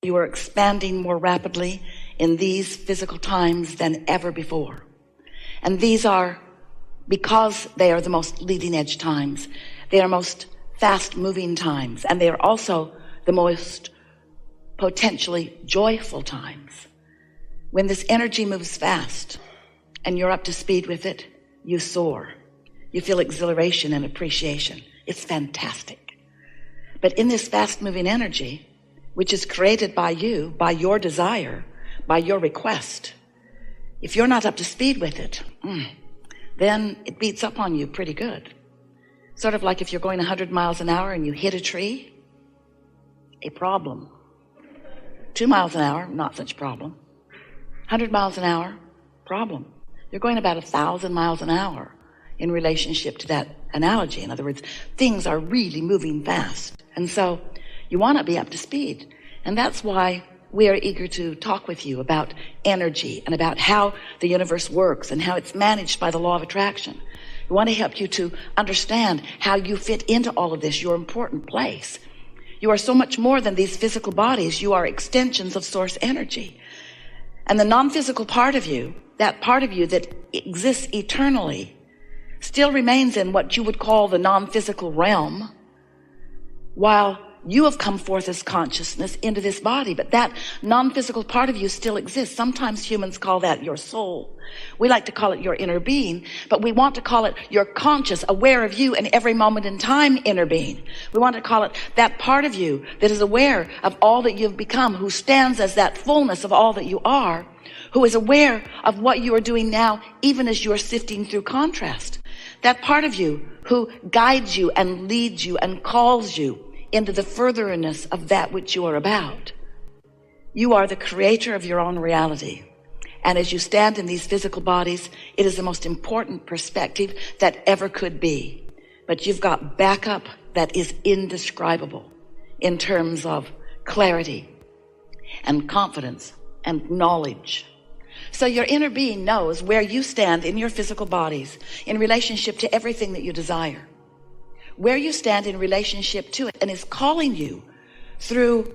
You are expanding more rapidly in these physical times than ever before. And these are, because they are the most leading edge times, they are most fast moving times, and they are also the most potentially joyful times. When this energy moves fast and you're up to speed with it, you soar. You feel exhilaration and appreciation. It's fantastic. But in this fast moving energy, which is created by you, by your desire, by your request, if you're not up to speed with it, then it beats up on you pretty good. Sort of like if you're going 100 miles an hour and you hit a tree, a problem. 2 miles an hour, not such a problem. 100 miles an hour, problem. You're going about 1,000 miles an hour in relationship to that analogy. In other words, things are really moving fast. And so you want to be up to speed. And that's why we are eager to talk with you about energy and about how the universe works and how it's managed by the law of attraction. We want to help you to understand how you fit into all of this, your important place. You are so much more than these physical bodies. You are extensions of source energy. And the non-physical part of you, that part of you that exists eternally, still remains in what you would call the non-physical realm, while you have come forth as consciousness into this body. But that non-physical part of you still exists. Sometimes humans call that your soul. We like to call it your inner being, but we want to call it your conscious, aware of you in every moment in time inner being. We want to call it that part of you that is aware of all that you've become, who stands as that fullness of all that you are, who is aware of what you are doing now, even as you are sifting through contrast. That part of you who guides you and leads you and calls you into the furtherness of that which you are about. You are the creator of your own reality. And as you stand in these physical bodies, it is the most important perspective that ever could be. But you've got backup that is indescribable in terms of clarity and confidence and knowledge. So your inner being knows where you stand in your physical bodies in relationship to everything that you desire, where you stand in relationship to it, and is calling you through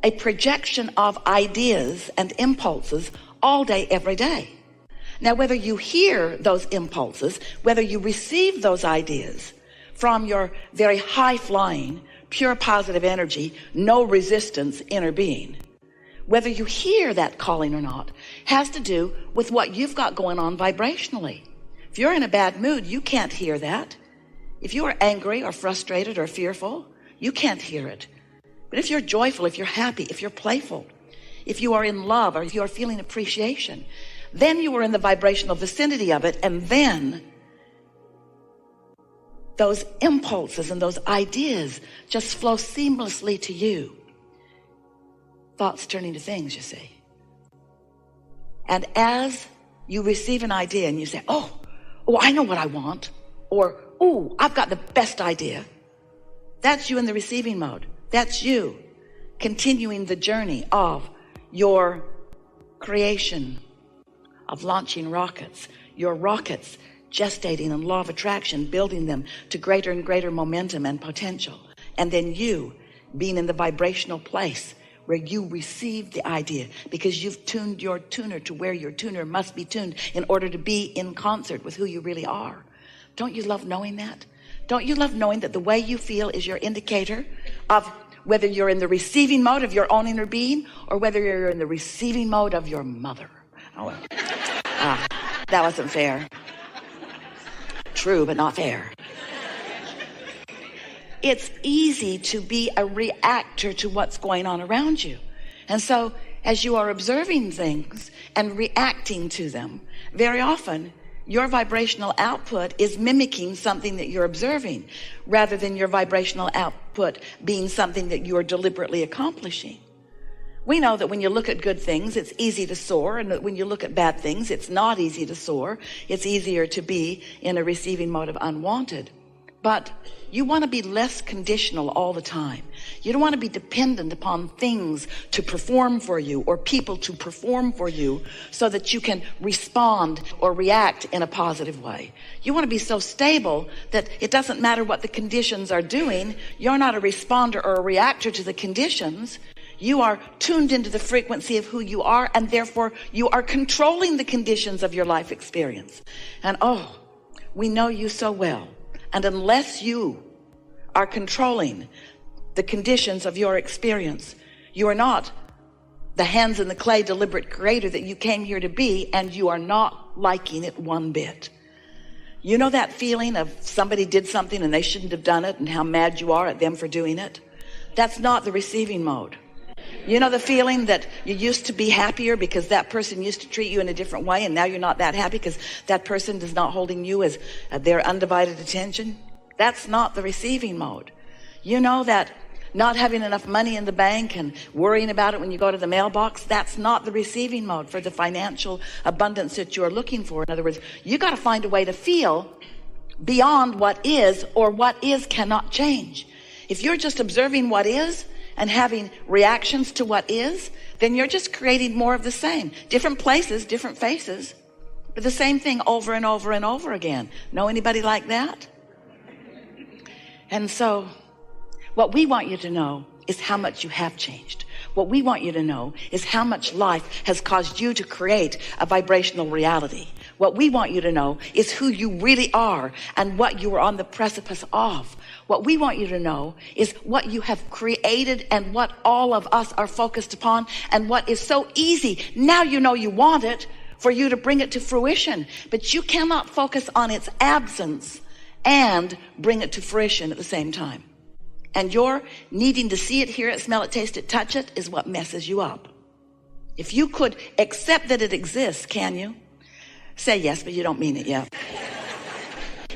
a projection of ideas and impulses all day, every day. Now, whether you hear those impulses, whether you receive those ideas from your very high-flying, pure positive energy, no resistance inner being, whether you hear that calling or not, has to do with what you've got going on vibrationally. If you're in a bad mood, you can't hear that. If you are angry or frustrated or fearful, you can't hear it. But if you're joyful, if you're happy, if you're playful, if you are in love, or if you are feeling appreciation, then you are in the vibrational vicinity of it, and then those impulses and those ideas just flow seamlessly to you. Thoughts turning to things, you see. And as you receive an idea and you say, oh, I know what I want, or, oh, I've got the best idea. That's you in the receiving mode. That's you continuing the journey of your creation, of launching rockets, your rockets gestating in law of attraction, building them to greater and greater momentum and potential. And then you being in the vibrational place where you receive the idea, because you've tuned your tuner to where your tuner must be tuned in order to be in concert with who you really are. Don't you love knowing that? Don't you love knowing that the way you feel is your indicator of whether you're in the receiving mode of your own inner being or whether you're in the receiving mode of your mother? Oh, well. That wasn't fair. True, but not fair. It's easy to be a reactor to what's going on around you. And so as you are observing things and reacting to them, very often your vibrational output is mimicking something that you're observing rather than your vibrational output being something that you are deliberately accomplishing. We know that when you look at good things, it's easy to soar, and that when you look at bad things, it's not easy to soar. It's easier to be in a receiving mode of unwanted. But you want to be less conditional all the time. You don't want to be dependent upon things to perform for you or people to perform for you so that you can respond or react in a positive way. You want to be so stable that it doesn't matter what the conditions are doing. You're not a responder or a reactor to the conditions. You are tuned into the frequency of who you are, and therefore you are controlling the conditions of your life experience. And oh, we know you so well. And unless you are controlling the conditions of your experience, you are not the hands in the clay deliberate creator that you came here to be, and you are not liking it one bit. You know that feeling of somebody did something and they shouldn't have done it, and how mad you are at them for doing it? That's not the receiving mode. You know the feeling that you used to be happier because that person used to treat you in a different way, and now you're not that happy because that person is not holding you as their undivided attention? That's not the receiving mode. You know that not having enough money in the bank and worrying about it when you go to the mailbox, that's not the receiving mode for the financial abundance that you're looking for. In other words, you got to find a way to feel beyond what is, or what is cannot change. If you're just observing what is and having reactions to what is, then you're just creating more of the same. Different places, different faces, but the same thing over and over and over again. Know anybody like that? And so what we want you to know is how much you have changed. What we want you to know is how much life has caused you to create a vibrational reality. What we want you to know is who you really are and what you are on the precipice of. What we want you to know is what you have created and what all of us are focused upon, and what is so easy. Now you know you want it, for you to bring it to fruition, but you cannot focus on its absence and bring it to fruition at the same time. And your needing to see it, hear it, smell it, taste it, touch it is what messes you up. If you could accept that it exists, can you? Say yes, but you don't mean it yet.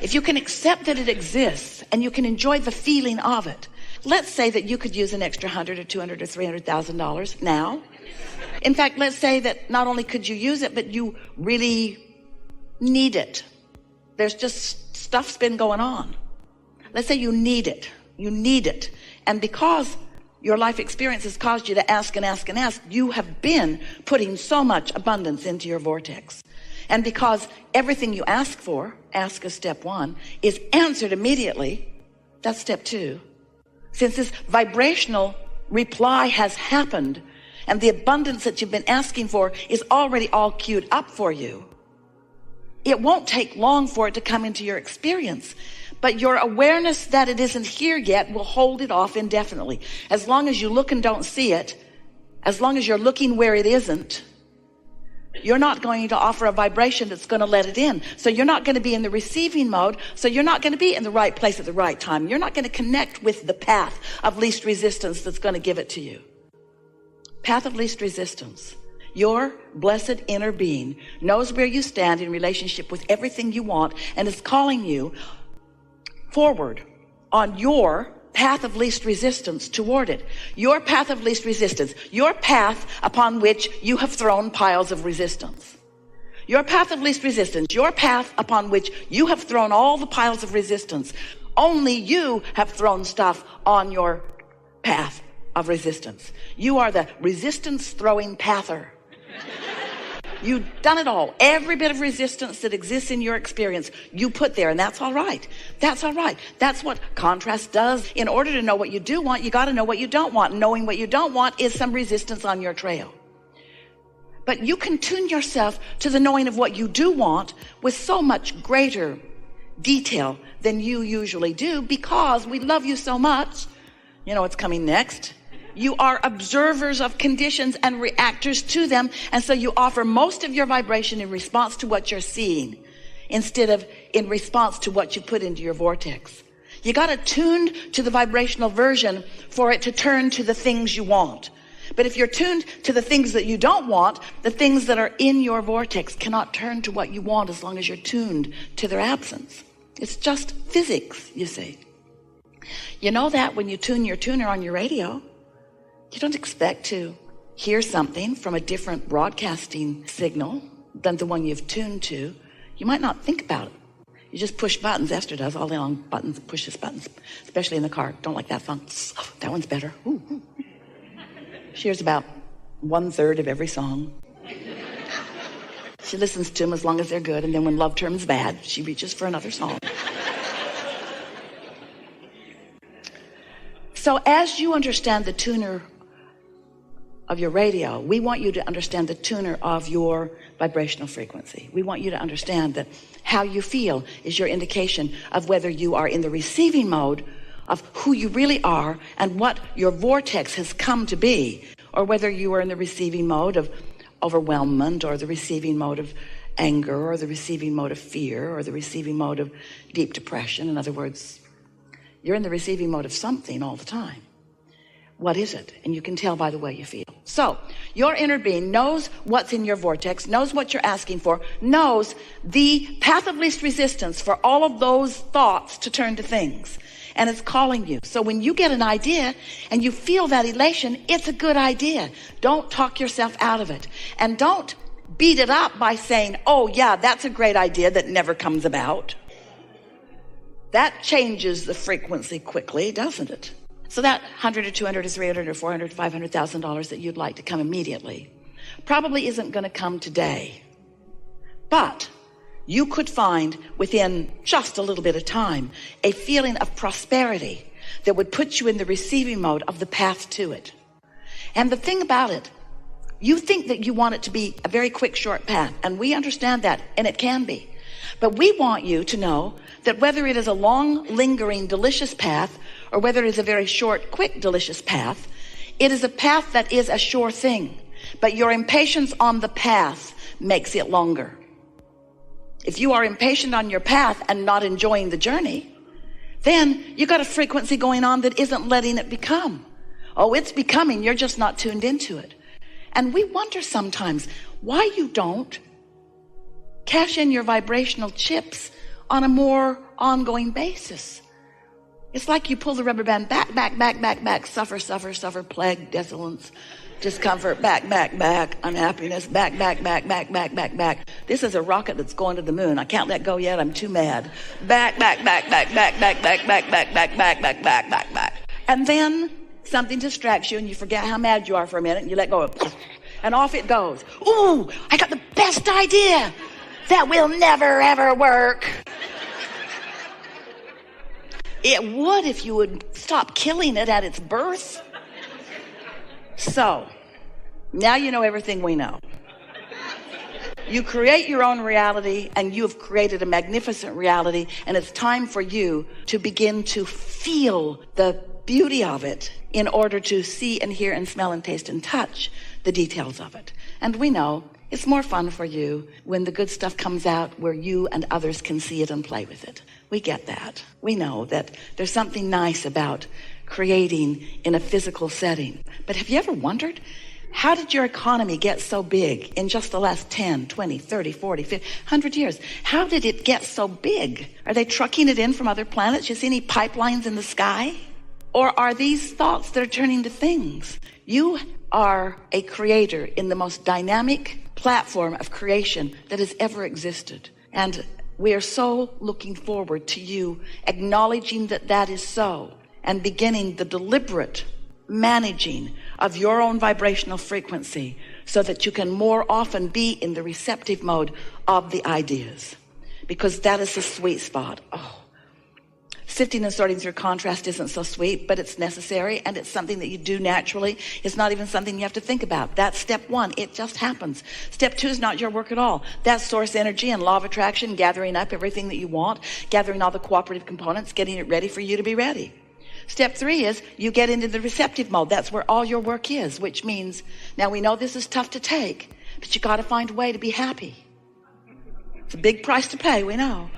If you can accept that it exists and you can enjoy the feeling of it, let's say that you could use an extra $100 or $200 or $300,000 now. In fact, let's say that not only could you use it, but you really need it. There's just stuff's been going on. Let's say you need it. You need it. And because your life experience has caused you to ask and ask and ask, you have been putting so much abundance into your vortex. And because everything you ask for, ask as step one, is answered immediately, that's step two. Since this vibrational reply has happened and the abundance that you've been asking for is already all queued up for you, it won't take long for it to come into your experience. But your awareness that it isn't here yet will hold it off indefinitely. As long as you look and don't see it, as long as you're looking where it isn't, you're not going to offer a vibration that's going to let it in. So you're not going to be in the receiving mode. So you're not going to be in the right place at the right time. You're not going to connect with the path of least resistance that's going to give it to you. Path of least resistance. Your blessed inner being knows where you stand in relationship with everything you want and is calling you forward on your path of least resistance toward it. Your path of least resistance. Your path upon which you have thrown piles of resistance. Your path of least resistance. Your path upon which you have thrown all the piles of resistance. Only you have thrown stuff on your path of resistance. You are the resistance throwing pather. You've done it all. Every bit of resistance that exists in your experience, you put there, and that's all right. That's all right. That's what contrast does. In order to know what you do want, you got to know what you don't want. Knowing what you don't want is some resistance on your trail. But you can tune yourself to the knowing of what you do want with so much greater detail than you usually do, because we love you so much. You know what's coming next? You are observers of conditions and reactors to them. And so you offer most of your vibration in response to what you're seeing, instead of in response to what you put into your vortex. You got to tune to the vibrational version for it to turn to the things you want. But if you're tuned to the things that you don't want, the things that are in your vortex cannot turn to what you want as long as you're tuned to their absence. It's just physics, you see. You know that when you tune your tuner on your radio, you don't expect to hear something from a different broadcasting signal than the one you've tuned to. You might not think about it. You just push buttons. Esther does all day long. Buttons, pushes buttons, especially in the car. Don't like that song. Oh, that one's better. Ooh, ooh. She hears about 1/3 of every song. She listens to them as long as they're good, and then when love turns bad, she reaches for another song. So as you understand the tuner of your radio. We want you to understand the tuner of your vibrational frequency. We want you to understand that how you feel is your indication of whether you are in the receiving mode of who you really are and what your vortex has come to be, or whether you are in the receiving mode of overwhelmment, or the receiving mode of anger, or the receiving mode of fear, or the receiving mode of deep depression. In other words, you're in the receiving mode of something all the time. What is it? And you can tell by the way you feel. So your inner being knows what's in your vortex, knows what you're asking for, knows the path of least resistance for all of those thoughts to turn to things, and it's calling you. So when you get an idea and you feel that elation, it's a good idea. Don't talk yourself out of it, and don't beat it up by saying, oh yeah, that's a great idea that never comes about. That changes the frequency quickly, doesn't it? So that $100 or $200 or $300 or $400, $500,000 that you'd like to come immediately probably isn't going to come today. But you could find within just a little bit of time a feeling of prosperity that would put you in the receiving mode of the path to it. And the thing about it, you think that you want it to be a very quick, short path, and we understand that, and it can be. But we want you to know that whether it is a long, lingering, delicious path, or whether it is a very short, quick, delicious path, it is a path that is a sure thing. But your impatience on the path makes it longer. If you are impatient on your path and not enjoying the journey, then you got a frequency going on that isn't letting it become. Oh, it's becoming, you're just not tuned into it. And we wonder sometimes why you don't cash in your vibrational chips on a more ongoing basis. It's like you pull the rubber band back, suffer, plague, desolence, discomfort, back, unhappiness, back. This is a rocket that's going to the moon. I can't let go yet. I'm too mad. Back. And then something distracts you and you forget how mad you are for a minute and you let go of, and off it goes. Ooh, I got the best idea. That will never ever work. It would if you would stop killing it at its birth. So, now you know everything we know. You create your own reality, and you have created a magnificent reality, and it's time for you to begin to feel the beauty of it in order to see and hear and smell and taste and touch the details of it. And we know it's more fun for you when the good stuff comes out where you and others can see it and play with it. We get that. We know that there's something nice about creating in a physical setting. But have you ever wondered, how did your economy get so big in just the last 10, 20, 30, 40, 50, 100 years? How did it get so big? Are they trucking it in from other planets? You see any pipelines in the sky? Or are these thoughts that are turning to things? You are a creator in the most dynamic platform of creation that has ever existed. And we are so looking forward to you acknowledging that that is so, and beginning the deliberate managing of your own vibrational frequency so that you can more often be in the receptive mode of the ideas, because that is the sweet spot. Oh, sifting and sorting through contrast isn't so sweet, but it's necessary, and it's something that you do naturally. It's not even something you have to think about. That's step one. It just happens. Step two is not your work at all. That's source energy and law of attraction, gathering up everything that you want, gathering all the cooperative components, getting it ready for you to be ready. Step three is you get into the receptive mode. That's where all your work is, which means, now we know this is tough to take, but you got to find a way to be happy. It's a big price to pay, we know.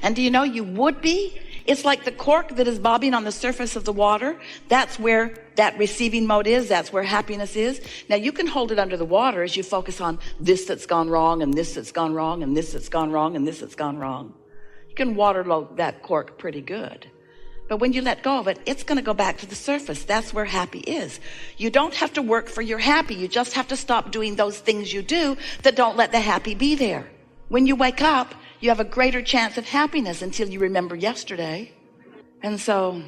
And do you know you would be? It's like the cork that is bobbing on the surface of the water. That's where that receiving mode is. That's where happiness is. Now you can hold it under the water as you focus on this that's gone wrong, and this that's gone wrong, and this that's gone wrong, and this that's gone wrong. You can waterload that cork pretty good. But when you let go of it, it's going to go back to the surface. That's where happy is. You don't have to work for your happy. You just have to stop doing those things you do that don't let the happy be there. When you wake up, you have a greater chance of happiness until you remember yesterday. And so,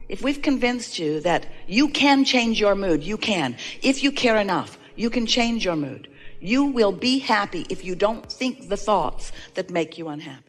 if we've convinced you that you can change your mood, you can. If you care enough, you can change your mood. You will be happy if you don't think the thoughts that make you unhappy.